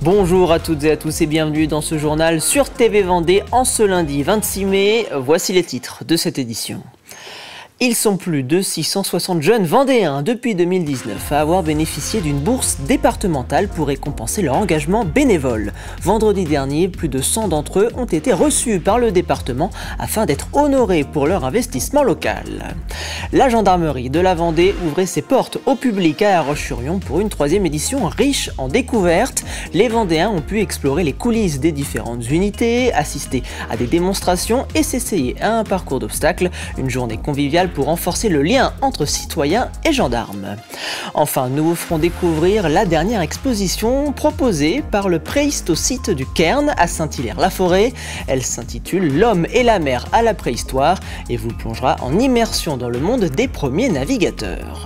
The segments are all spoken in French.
Bonjour à toutes et à tous et bienvenue dans ce journal sur TV Vendée en ce lundi 26 mai. Voici les titres de cette édition. Ils sont plus de 660 jeunes vendéens depuis 2019 à avoir bénéficié d'une bourse départementale pour récompenser leur engagement bénévole. Vendredi dernier, plus de 100 d'entre eux ont été reçus par le département afin d'être honorés pour leur investissement local. La gendarmerie de la Vendée ouvrait ses portes au public à La Roche-sur-Yon pour une 3e édition riche en découvertes. Les Vendéens ont pu explorer les coulisses des différentes unités, assister à des démonstrations et s'essayer à un parcours d'obstacles. Une journée conviviale pour renforcer le lien entre citoyens et gendarmes. Enfin, nous vous ferons découvrir la dernière exposition proposée par le Préhistosite du Cairn à Saint-Hilaire-la-Forêt. Elle s'intitule « L'homme et la mer à la préhistoire » et vous plongera en immersion dans le monde des premiers navigateurs.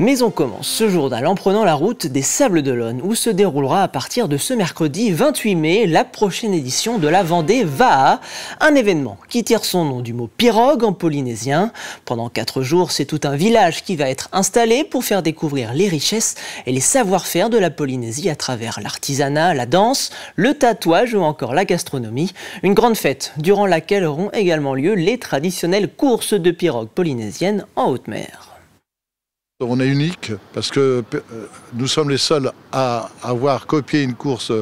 Mais on commence ce journal en prenant la route des Sables d'Olonne où se déroulera à partir de ce mercredi 28 mai la prochaine édition de la Vendée Va'a, un événement qui tire son nom du mot pirogue en polynésien. Pendant 4 jours, c'est tout un village qui va être installé pour faire découvrir les richesses et les savoir-faire de la Polynésie à travers l'artisanat, la danse, le tatouage ou encore la gastronomie. Une grande fête durant laquelle auront également lieu les traditionnelles courses de pirogue polynésiennes en haute mer. On est unique parce que nous sommes les seuls à avoir copié une course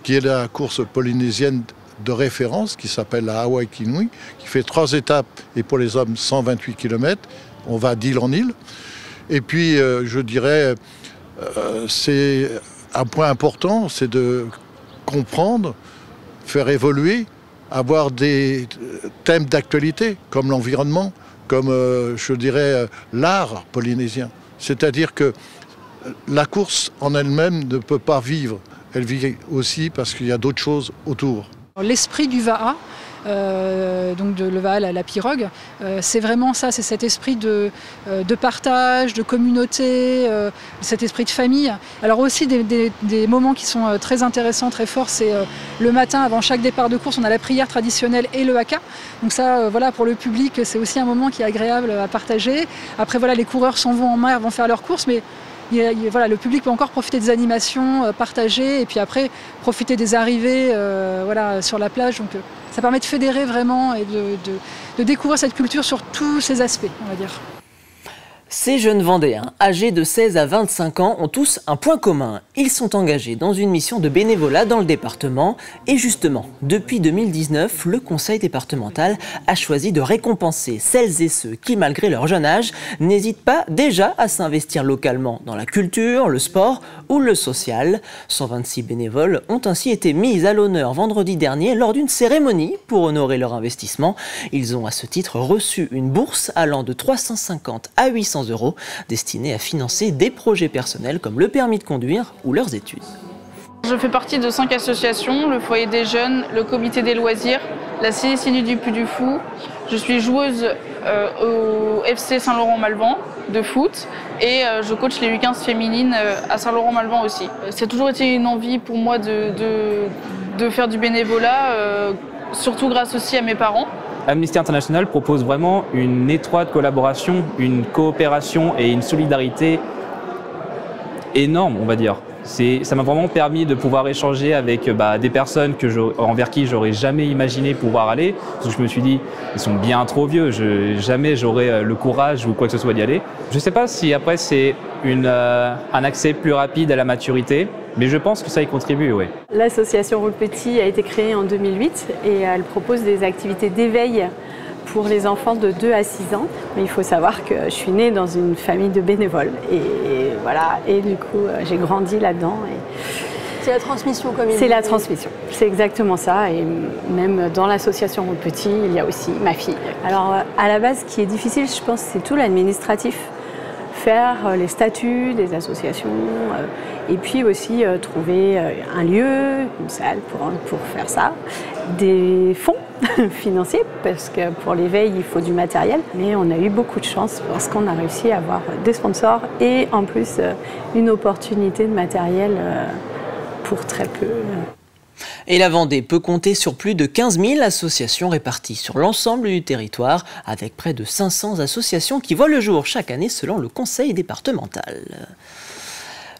qui est la course polynésienne de référence, qui s'appelle la Hawaii Kinui, qui fait 3 étapes et pour les hommes 128 km. On va d'île en île. Et puis je dirais, c'est un point important, c'est de comprendre, faire évoluer, avoir des thèmes d'actualité comme l'environnement, comme, je dirais, l'art polynésien. C'est-à-dire que la course en elle-même ne peut pas vivre. Elle vit aussi parce qu'il y a d'autres choses autour. L'esprit du Va'a, donc de le Va'a, la pirogue, c'est vraiment ça, c'est cet esprit de partage, de communauté, cet esprit de famille. Alors aussi des moments qui sont très intéressants, très forts, c'est le matin avant chaque départ de course, on a la prière traditionnelle et le haka. Donc ça, voilà, pour le public, c'est aussi un moment qui est agréable à partager. Après, voilà, les coureurs s'en vont en mer, vont faire leurs courses, mais voilà, le public peut encore profiter des animations, partager, et puis après profiter des arrivées voilà, sur la plage. Donc ça permet de fédérer vraiment et de découvrir cette culture sur tous ses aspects, on va dire. Ces jeunes Vendéens, âgés de 16 à 25 ans, ont tous un point commun. Ils sont engagés dans une mission de bénévolat dans le département. Et justement, depuis 2019, le conseil départemental a choisi de récompenser celles et ceux qui, malgré leur jeune âge, n'hésitent pas déjà à s'investir localement dans la culture, le sport ou le social. 126 bénévoles ont ainsi été mis à l'honneur vendredi dernier lors d'une cérémonie pour honorer leur investissement. Ils ont à ce titre reçu une bourse allant de 350 à 800 € destinés à financer des projets personnels comme le permis de conduire ou leurs études. Je fais partie de 5 associations, le Foyer des Jeunes, le Comité des Loisirs, la CNCNU du Puy du Fou. Je suis joueuse au FC Saint-Laurent-Malvan de foot et je coach les U15 féminines à Saint-Laurent-Malvan aussi. C'est toujours été une envie pour moi de faire du bénévolat, surtout grâce aussi à mes parents. Amnesty International propose vraiment une étroite collaboration, une coopération et une solidarité énorme, on va dire. Ça m'a vraiment permis de pouvoir échanger avec des personnes envers qui j'aurais jamais imaginé pouvoir aller. Parce que je me suis dit, ils sont bien trop vieux, jamais j'aurais le courage ou quoi que ce soit d'y aller. Je ne sais pas si après c'est un accès plus rapide à la maturité, mais je pense que ça y contribue, oui. L'association Rôle Petit a été créée en 2008 et elle propose des activités d'éveil pour les enfants de 2 à 6 ans. Mais il faut savoir que je suis née dans une famille de bénévoles et voilà, et du coup j'ai grandi là-dedans. C'est la transmission comme il dit. C'est la transmission, c'est exactement ça. Et même dans l'association Rôle Petit, il y a aussi ma fille. Alors à la base, ce qui est difficile, je pense, c'est tout l'administratif. Faire les statuts des associations et puis aussi trouver un lieu, une salle pour faire ça, des fonds financiers parce que pour l'éveil il faut du matériel, mais on a eu beaucoup de chance parce qu'on a réussi à avoir des sponsors et en plus une opportunité de matériel pour très peu. Et la Vendée peut compter sur plus de 15 000 associations réparties sur l'ensemble du territoire, avec près de 500 associations qui voient le jour chaque année selon le conseil départemental.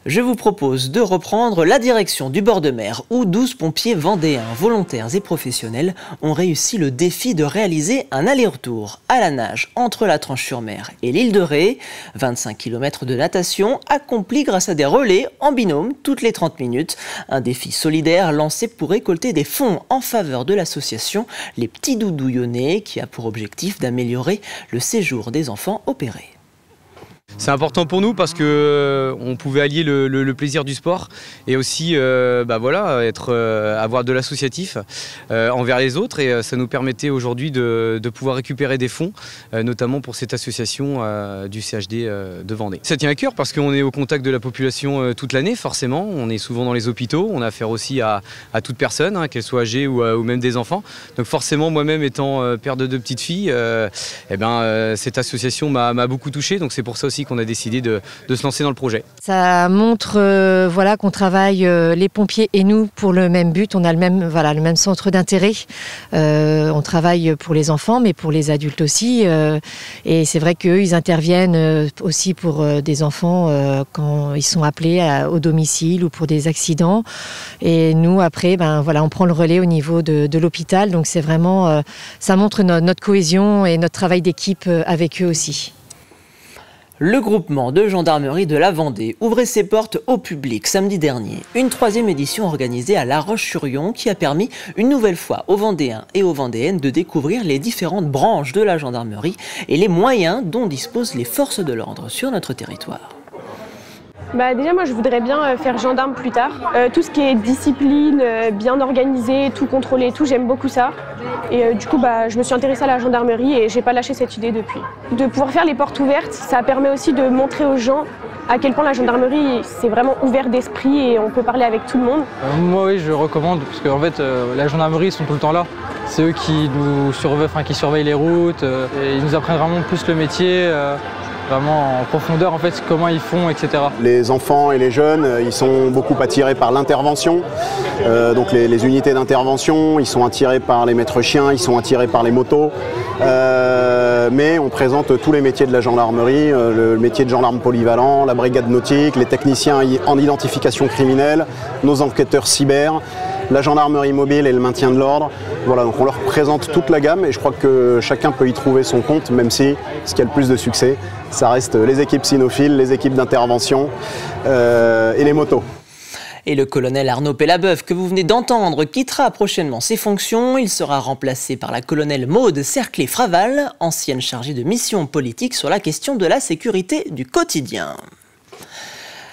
Je vous propose de reprendre la direction du bord de mer où 12 pompiers vendéens, volontaires et professionnels ont réussi le défi de réaliser un aller-retour à la nage entre la Tranche-sur-Mer et l'île de Ré. 25 km de natation accomplis grâce à des relais en binôme toutes les 30 minutes. Un défi solidaire lancé pour récolter des fonds en faveur de l'association Les Petits Doudous Lyonnais qui a pour objectif d'améliorer le séjour des enfants opérés. C'est important pour nous parce que on pouvait allier le plaisir du sport et aussi avoir de l'associatif envers les autres, et ça nous permettait aujourd'hui de pouvoir récupérer des fonds, notamment pour cette association du CHD de Vendée. Ça tient à cœur parce qu'on est au contact de la population toute l'année, forcément. On est souvent dans les hôpitaux, on a affaire aussi à toute personne, qu'elle soit âgée ou même des enfants. Donc forcément, moi-même étant père de 2 petites filles, cette association m'a beaucoup touché, donc c'est pour ça aussi qu'on a décidé de se lancer dans le projet. Ça montre qu'on travaille les pompiers et nous pour le même but. On a le même centre d'intérêt. On travaille pour les enfants, mais pour les adultes aussi. Et c'est vrai qu'eux, ils interviennent aussi pour des enfants quand ils sont appelés au domicile ou pour des accidents. Et nous, après, on prend le relais au niveau de l'hôpital. Donc c'est vraiment, ça montre notre cohésion et notre travail d'équipe avec eux aussi. Le groupement de gendarmerie de la Vendée ouvrait ses portes au public samedi dernier. Une 3e édition organisée à La Roche-sur-Yon qui a permis une nouvelle fois aux Vendéens et aux Vendéennes de découvrir les différentes branches de la gendarmerie et les moyens dont disposent les forces de l'ordre sur notre territoire. Déjà moi je voudrais bien faire gendarme plus tard. Tout ce qui est discipline, bien organisé, tout contrôlé, j'aime beaucoup ça. Et du coup je me suis intéressée à la gendarmerie et j'ai pas lâché cette idée depuis. De pouvoir faire les portes ouvertes, ça permet aussi de montrer aux gens à quel point la gendarmerie c'est vraiment ouvert d'esprit et on peut parler avec tout le monde. Moi oui, je recommande parce qu'en fait la gendarmerie ils sont tout le temps là. C'est eux qui nous surveillent les routes et ils nous apprennent vraiment plus le métier. Vraiment en profondeur en fait comment ils font, etc. Les enfants et les jeunes, ils sont beaucoup attirés par l'intervention, donc les unités d'intervention, ils sont attirés par les maîtres chiens, ils sont attirés par les motos, mais on présente tous les métiers de la gendarmerie, le métier de gendarme polyvalent, la brigade nautique, les techniciens en identification criminelle, nos enquêteurs cyber, la gendarmerie mobile et le maintien de l'ordre. Voilà, donc on leur présente toute la gamme et je crois que chacun peut y trouver son compte, même si ce qui a le plus de succès, ça reste les équipes cynophiles, les équipes d'intervention et les motos. Et le colonel Arnaud Pellabeuf, que vous venez d'entendre, quittera prochainement ses fonctions. Il sera remplacé par la colonelle Maude Cerclé-Fraval, ancienne chargée de mission politique sur la question de la sécurité du quotidien.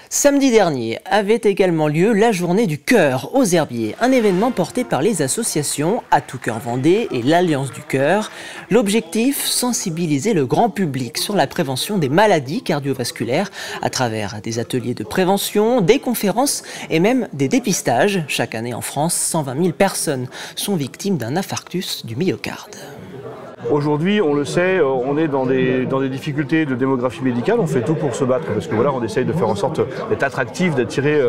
Samedi dernier avait également lieu la journée du cœur aux Herbiers, un événement porté par les associations À Tout Cœur Vendée et l'Alliance du Cœur. L'objectif, sensibiliser le grand public sur la prévention des maladies cardiovasculaires à travers des ateliers de prévention, des conférences et même des dépistages. Chaque année en France, 120 000 personnes sont victimes d'un infarctus du myocarde. Aujourd'hui, on le sait, on est dans des difficultés de démographie médicale, on fait tout pour se battre, parce que voilà, on essaye de faire en sorte d'être attractif, d'attirer,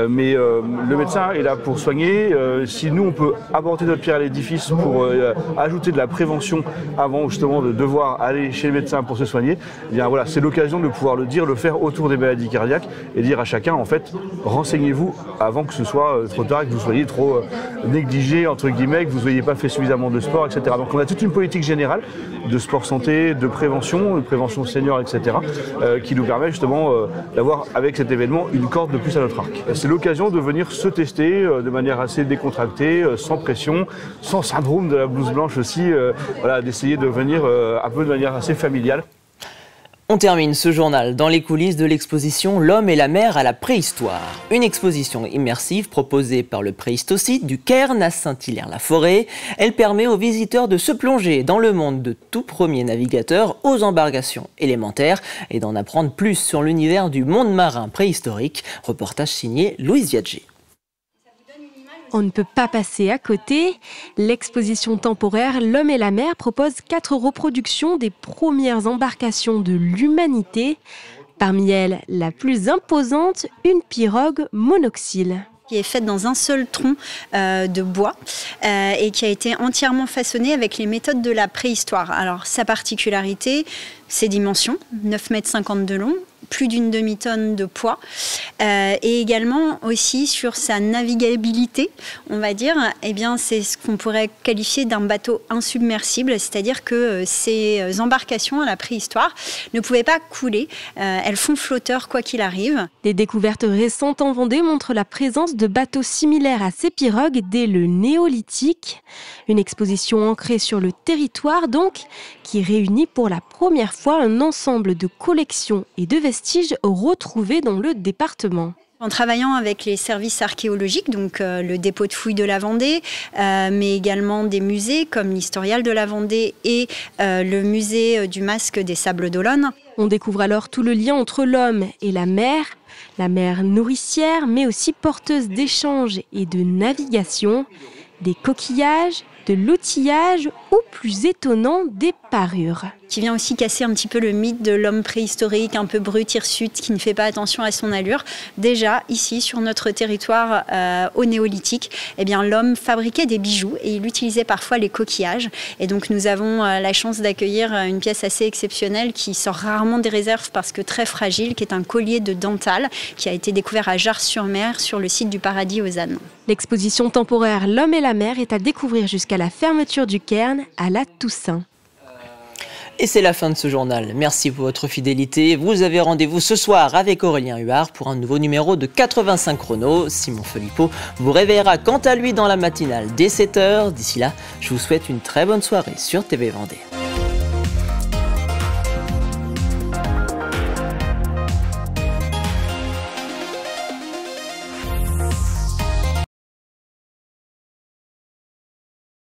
mais le médecin est là pour soigner. Si nous, on peut apporter notre pierre à l'édifice pour ajouter de la prévention avant justement de devoir aller chez le médecin pour se soigner, eh bien voilà, c'est l'occasion de pouvoir le dire, le faire autour des maladies cardiaques et dire à chacun, en fait, renseignez-vous avant que ce soit trop tard, que vous soyez trop négligé, entre guillemets, que vous n'ayez pas fait suffisamment de sport, etc. Donc on a toute une politique générale de sport santé, de prévention senior, etc., qui nous permet justement d'avoir avec cet événement une corde de plus à notre arc. C'est l'occasion de venir se tester de manière assez décontractée, sans pression, sans syndrome de la blouse blanche aussi, voilà, d'essayer de venir un peu de manière assez familiale. On termine ce journal dans les coulisses de l'exposition L'homme et la mer à la préhistoire. Une exposition immersive proposée par le Préhistocide du Cairn à Saint-Hilaire-la-Forêt. Elle permet aux visiteurs de se plonger dans le monde de tout premier navigateur aux embarcations élémentaires et d'en apprendre plus sur l'univers du monde marin préhistorique. Reportage signé Louise Viadger. On ne peut pas passer à côté. L'exposition temporaire L'homme et la mer propose 4 reproductions des premières embarcations de l'humanité. Parmi elles, la plus imposante, une pirogue monoxyle. Qui est faite dans un seul tronc de bois et qui a été entièrement façonnée avec les méthodes de la préhistoire. Alors sa particularité, ses dimensions, 9,50 m de long, plus d'une demi-tonne de poids, et également aussi sur sa navigabilité, on va dire, eh bien c'est ce qu'on pourrait qualifier d'un bateau insubmersible, c'est-à-dire que ces embarcations à la préhistoire ne pouvaient pas couler, elles font flotteur quoi qu'il arrive. Des découvertes récentes en Vendée montrent la présence de bateaux similaires à ces pirogues dès le néolithique. Une exposition ancrée sur le territoire donc, qui réunit pour la première fois un ensemble de collections et de vestiges retrouvés dans le département. En travaillant avec les services archéologiques, donc le dépôt de fouilles de la Vendée, mais également des musées comme l'Historial de la Vendée et le musée du Masque des Sables d'Olonne. On découvre alors tout le lien entre l'homme et la mer nourricière, mais aussi porteuse d'échanges et de navigation, des coquillages, de l'outillage ou, plus étonnant, des parures. Qui vient aussi casser un petit peu le mythe de l'homme préhistorique, un peu brut, hirsute, qui ne fait pas attention à son allure. Déjà, ici, sur notre territoire au néolithique, eh bien, l'homme fabriquait des bijoux et il utilisait parfois les coquillages. Et donc, nous avons la chance d'accueillir une pièce assez exceptionnelle qui sort rarement des réserves parce que très fragile, qui est un collier de dentelle qui a été découvert à Jars-sur-Mer, sur le site du Paradis aux Ânes. L'exposition temporaire L'homme et la mer est à découvrir jusqu'à la fermeture du cairn à la Toussaint. Et c'est la fin de ce journal. Merci pour votre fidélité. Vous avez rendez-vous ce soir avec Aurélien Huard pour un nouveau numéro de 85 chrono. Simon Philippot vous réveillera quant à lui dans la matinale dès 7 h. D'ici là, je vous souhaite une très bonne soirée sur TV Vendée.